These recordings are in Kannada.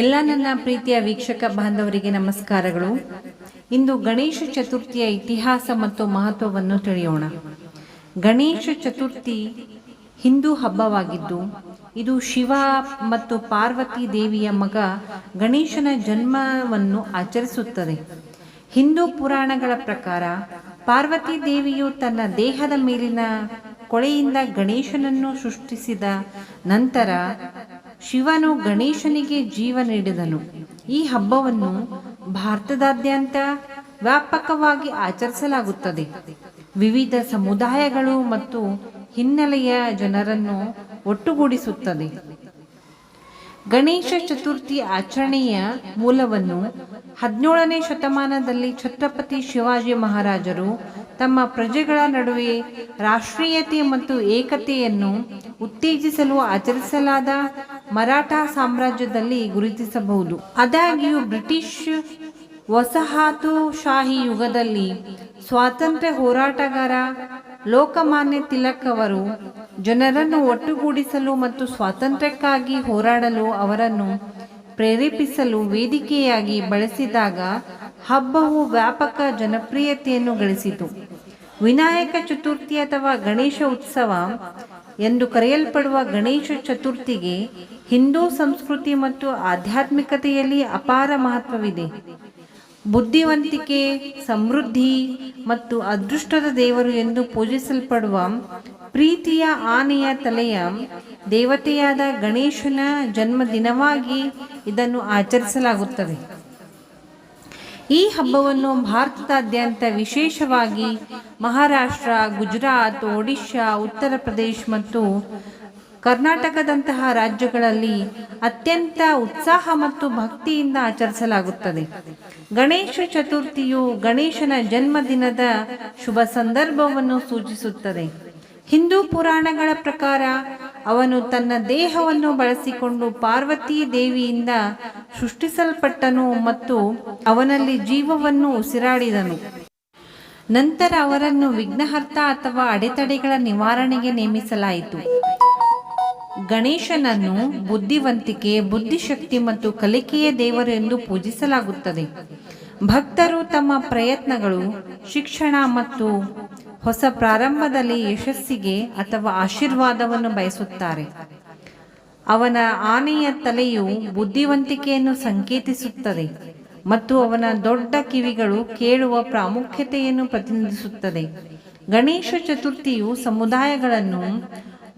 ಎಲ್ಲ ನನ್ನ ಪ್ರೀತಿಯ ವೀಕ್ಷಕ ಬಾಂಧವರಿಗೆ ನಮಸ್ಕಾರಗಳು. ಇಂದು ಗಣೇಶ ಚತುರ್ಥಿಯ ಇತಿಹಾಸ ಮತ್ತು ಮಹತ್ವವನ್ನು ತಿಳಿಯೋಣ. ಗಣೇಶ ಚತುರ್ಥಿ ಹಿಂದೂ ಹಬ್ಬವಾಗಿದ್ದು ಇದು ಶಿವ ಮತ್ತು ಪಾರ್ವತಿ ದೇವಿಯ ಮಗ ಗಣೇಶನ ಜನ್ಮವನ್ನು ಆಚರಿಸುತ್ತದೆ. ಹಿಂದೂ ಪುರಾಣಗಳ ಪ್ರಕಾರ ಪಾರ್ವತಿ ದೇವಿಯು ತನ್ನ ದೇಹದ ಮೇಲಿನ ಕೊಳೆಯಿಂದ ಗಣೇಶನನ್ನು ಸೃಷ್ಟಿಸಿದ ನಂತರ ಶಿವನು ಗಣೇಶನಿಗೆ ಜೀವ ನೀಡಿದನು. ಈ ಹಬ್ಬವನ್ನು ಭಾರತದಾದ್ಯಂತ ವ್ಯಾಪಕವಾಗಿ ಆಚರಿಸಲಾಗುತ್ತದೆ. ವಿವಿಧ ಸಮುದಾಯಗಳು ಮತ್ತು ಹಿನ್ನೆಲೆಯ ಜನರನ್ನು ಒಟ್ಟುಗೂಡಿಸುತ್ತದೆ. ಗಣೇಶ ಚತುರ್ಥಿ ಆಚರಣೆಯ ಮೂಲವನ್ನು 17ನೇ ಶತಮಾನದಲ್ಲಿ ಛತ್ರಪತಿ ಶಿವಾಜಿ ಮಹಾರಾಜರು ತಮ್ಮ ಪ್ರಜೆಗಳ ನಡುವೆ ರಾಷ್ಟ್ರೀಯತೆ ಮತ್ತು ಏಕತೆಯನ್ನು ಉತ್ತೇಜಿಸಲು ಆಚರಿಸಲಾದ ಮರಾಠ ಸಾಮ್ರಾಜ್ಯದಲ್ಲಿ ಗುರುತಿಸಬಹುದು. ಆದಾಗ್ಯೂ ಬ್ರಿಟಿಷ್ ವಸಾಹತುಶಾಹಿ ಯುಗದಲ್ಲಿ ಸ್ವಾತಂತ್ರ್ಯ ಹೋರಾಟಗಾರ ಲೋಕಮಾನ್ಯ ತಿಲಕ್ ಅವರು ಜನರನ್ನು ಒಟ್ಟುಗೂಡಿಸಲು ಮತ್ತು ಸ್ವಾತಂತ್ರ್ಯಕ್ಕಾಗಿ ಹೋರಾಡಲು ಅವರನ್ನು ಪ್ರೇರೇಪಿಸಲು ವೇದಿಕೆಯಾಗಿ ಬಳಸಿದಾಗ ಹಬ್ಬವು ವ್ಯಾಪಕ ಜನಪ್ರಿಯತೆಯನ್ನು ಗಳಿಸಿತು. ವಿನಾಯಕ ಚತುರ್ಥಿ ಅಥವಾ ಗಣೇಶ ಉತ್ಸವ ಎಂದು ಕರೆಯಲ್ಪಡುವ ಗಣೇಶ ಚತುರ್ಥಿಗೆ ಹಿಂದೂ ಸಂಸ್ಕೃತಿ ಮತ್ತು ಆಧ್ಯಾತ್ಮಿಕತೆಯಲ್ಲಿ ಅಪಾರ ಮಹತ್ವವಿದೆ. ಬುದ್ಧಿವಂತಿಕೆ, ಸಮೃದ್ಧಿ ಮತ್ತು ಅದೃಷ್ಟದ ದೇವರು ಎಂದು ಪೂಜಿಸಲ್ಪಡುವ ಪ್ರೀತಿಯ ಆನೆಯ ತಲೆಯ ದೇವತೆಯಾದ ಗಣೇಶನ ಜನ್ಮದಿನವಾಗಿ ಇದನ್ನು ಆಚರಿಸಲಾಗುತ್ತದೆ. ಈ ಹಬ್ಬವನ್ನು ಭಾರತದಾದ್ಯಂತ ವಿಶೇಷವಾಗಿ ಮಹಾರಾಷ್ಟ್ರ, ಗುಜರಾತ್, ಒಡಿಶಾ, ಉತ್ತರ ಪ್ರದೇಶ ಮತ್ತು ಕರ್ನಾಟಕದಂತಹ ರಾಜ್ಯಗಳಲ್ಲಿ ಅತ್ಯಂತ ಉತ್ಸಾಹ ಮತ್ತು ಭಕ್ತಿಯಿಂದ ಆಚರಿಸಲಾಗುತ್ತದೆ. ಗಣೇಶ ಚತುರ್ಥಿಯು ಗಣೇಶನ ಜನ್ಮದಿನದ ಶುಭ ಸಂದರ್ಭವನ್ನು ಸೂಚಿಸುತ್ತದೆ. ಹಿಂದೂ ಪುರಾಣಗಳ ಪ್ರಕಾರ ಅವನು ತನ್ನ ದೇಹವನ್ನು ಬಳಸಿಕೊಂಡು ಪಾರ್ವತಿ ದೇವಿಯಿಂದ ಸೃಷ್ಟಿಸಲ್ಪಟ್ಟನು ಮತ್ತು ಅವನಲ್ಲಿ ಜೀವವನ್ನು ಉಸಿರಾಡಿದನು. ನಂತರ ಅವರನ್ನು ವಿಘ್ನಹರ್ತ ಅಥವಾ ಅಡೆತಡೆಗಳ ನಿವಾರಣೆಗೆ ನೇಮಿಸಲಾಯಿತು. ಗಣೇಶನನ್ನು ಬುದ್ಧಿವಂತಿಕೆ, ಬುದ್ಧಿಶಕ್ತಿ ಮತ್ತು ಕಲಿಕೆಯ ದೇವರು ಎಂದು ಪೂಜಿಸಲಾಗುತ್ತದೆ. ಭಕ್ತರು ತಮ್ಮ ಪ್ರಯತ್ನಗಳು, ಶಿಕ್ಷಣ ಮತ್ತು ಹೊಸ ಪ್ರಾರಂಭದಲ್ಲಿ ಯಶಸ್ಸಿಗೆ ಅಥವಾ ಆಶೀರ್ವಾದವನ್ನು ಬಯಸುತ್ತಾರೆ. ಅವನ ಆನೆಯ ತಲೆಯು ಬುದ್ಧಿವಂತಿಕೆಯನ್ನು ಸಂಕೇತಿಸುತ್ತದೆ ಮತ್ತು ಅವನ ದೊಡ್ಡ ಕಿವಿಗಳು ಕೇಳುವ ಪ್ರಾಮುಖ್ಯತೆಯನ್ನು ಪ್ರತಿನಿಧಿಸುತ್ತದೆ. ಗಣೇಶ ಚತುರ್ಥಿಯು ಸಮುದಾಯಗಳನ್ನು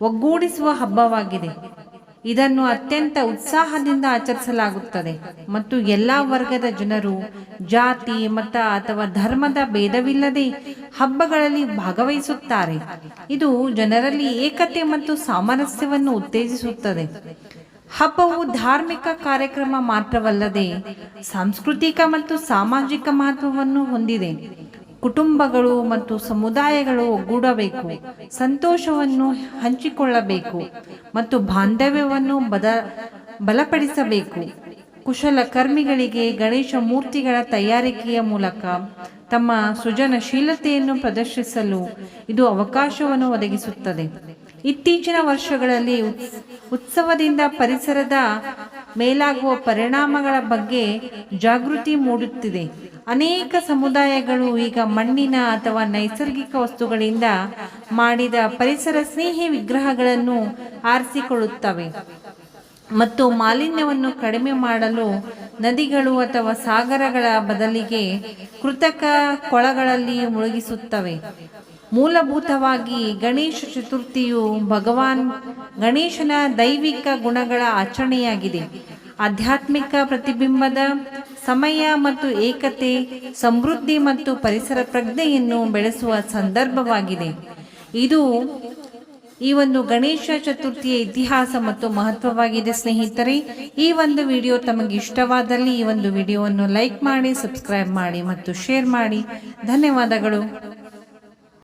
ಒಗ್ಗೂಡಿಸುವ ಹಬ್ಬವಾಗಿದೆ. ಇದನ್ನು ಅತ್ಯಂತ ಉತ್ಸಾಹದಿಂದ ಆಚರಿಸಲಾಗುತ್ತದೆ ಮತ್ತು ಎಲ್ಲ ವರ್ಗದ ಜನರು ಜಾತಿ, ಮತ ಅಥವಾ ಧರ್ಮದ ಭೇದವಿಲ್ಲದೆ ಹಬ್ಬಗಳಲ್ಲಿ ಭಾಗವಹಿಸುತ್ತಾರೆ. ಇದು ಜನರಲ್ಲಿ ಏಕತೆ ಮತ್ತು ಸಾಮರಸ್ಯವನ್ನು ಉತ್ತೇಜಿಸುತ್ತದೆ. ಹಬ್ಬವು ಧಾರ್ಮಿಕ ಕಾರ್ಯಕ್ರಮ ಮಾತ್ರವಲ್ಲದೆ ಸಾಂಸ್ಕೃತಿಕ ಮತ್ತು ಸಾಮಾಜಿಕ ಮಹತ್ವವನ್ನು ಹೊಂದಿದೆ. ಕುಟುಂಬಗಳು ಮತ್ತು ಸಮುದಾಯಗಳು ಒಗ್ಗೂಡಬೇಕು, ಸಂತೋಷವನ್ನು ಹಂಚಿಕೊಳ್ಳಬೇಕು ಮತ್ತು ಬಾಂಧವ್ಯವನ್ನು ಬಲಪಡಿಸಬೇಕು. ಕುಶಲಕರ್ಮಿಗಳಿಗೆ ಗಣೇಶ ಮೂರ್ತಿಗಳ ತಯಾರಿಕೆಯ ಮೂಲಕ ತಮ್ಮ ಸೃಜನಶೀಲತೆಯನ್ನು ಪ್ರದರ್ಶಿಸಲು ಇದು ಅವಕಾಶವನ್ನು ಒದಗಿಸುತ್ತದೆ. ಇತ್ತೀಚಿನ ವರ್ಷಗಳಲ್ಲಿ ಉತ್ಸವದಿಂದ ಪರಿಸರದ ಮೇಲಾಗುವ ಪರಿಣಾಮಗಳ ಬಗ್ಗೆ ಜಾಗೃತಿ ಮೂಡುತ್ತಿದೆ. ಅನೇಕ ಸಮುದಾಯಗಳು ಈಗ ಮಣ್ಣಿನ ಅಥವಾ ನೈಸರ್ಗಿಕ ವಸ್ತುಗಳಿಂದ ಮಾಡಿದ ಪರಿಸರ ಸ್ನೇಹಿ ವಿಗ್ರಹಗಳನ್ನು ಆರಿಸಿಕೊಳ್ಳುತ್ತವೆ ಮತ್ತು ಮಾಲಿನ್ಯವನ್ನು ಕಡಿಮೆ ಮಾಡಲು ನದಿಗಳು ಅಥವಾ ಸಾಗರಗಳ ಬದಲಿಗೆ ಕೃತಕ ಕೊಳಗಳಲ್ಲಿ ಮುಳುಗಿಸುತ್ತವೆ. ಮೂಲಭೂತವಾಗಿ ಗಣೇಶ ಚತುರ್ಥಿಯು ಭಗವಾನ್ ಗಣೇಶನ ದೈವಿಕ ಗುಣಗಳ ಆಚರಣೆಯಾಗಿದೆ. ಆಧ್ಯಾತ್ಮಿಕ ಪ್ರತಿಬಿಂಬದ ಸಮಯ ಮತ್ತು ಏಕತೆ, ಸಮೃದ್ಧಿ ಮತ್ತು ಪರಿಸರ ಪ್ರಜ್ಞೆಯನ್ನು ಬೆಳೆಸುವ ಸಂದರ್ಭವಾಗಿದೆ. ಇದು ಈ ಒಂದು ಗಣೇಶ ಚತುರ್ಥಿಯ ಇತಿಹಾಸ ಮತ್ತು ಮಹತ್ವವಾಗಿದೆ. ಸ್ನೇಹಿತರೆ, ಈ ಒಂದು ವಿಡಿಯೋ ತಮಗೆ ಇಷ್ಟವಾದಲ್ಲಿ ಈ ಒಂದು ವಿಡಿಯೋವನ್ನು ಲೈಕ್ ಮಾಡಿ, ಸಬ್ಸ್ಕ್ರೈಬ್ ಮಾಡಿ ಮತ್ತು ಶೇರ್ ಮಾಡಿ. ಧನ್ಯವಾದಗಳು.